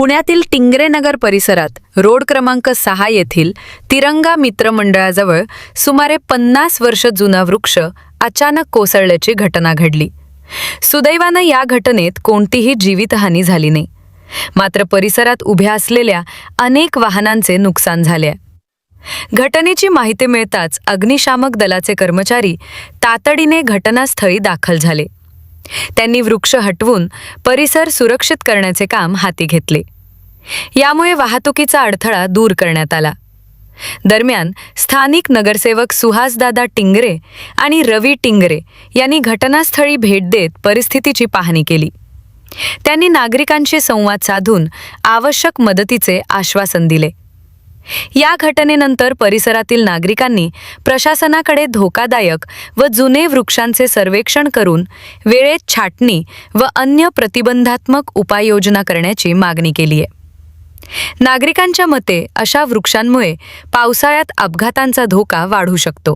पुण्यातील टिंगरेनगर परिसरात रोड क्रमांक 6 येथील तिरंगा मित्र मंडळाजवळ सुमारे 50 वर्ष जुना वृक्ष अचानक कोसळल्याची घटना घडली। सुदैवानं या घटनेत कोणतीही जीवितहानी झाली नाही, मात्र परिसरात उभ्या असलेल्या अनेक वाहनांचे नुकसान झाले। घटनेची माहिती मिळताच अग्निशामक दलाचे कर्मचारी तातडीने घटनास्थळी दाखल झाले। त्यांनी वृक्ष हटवून परिसर सुरक्षित करण्याचे काम हाती घेतले। यामुळे वाहतुकीचा अडथळा दूर करण्यात आला। दरम्यान स्थानिक नगरसेवक सुहासदादा टिंगरे आणि रवी टिंगरे यांनी घटनास्थळी भेट देत परिस्थितीची पाहणी केली। त्यांनी नागरिकांशी संवाद साधून आवश्यक मदतीचे आश्वासन दिले। या घटनेनंतर परिसरातील नागरिकांनी प्रशासनाकडे धोकादायक व जुने वृक्षांचे सर्वेक्षण करून वेळेत छाटणी व अन्य प्रतिबंधात्मक उपाययोजना करण्याची मागणी केली आहे। नागरिकांच्या मते अशा वृक्षांमुळे पावसाळ्यात अपघातांचा धोका वाढू शकतो।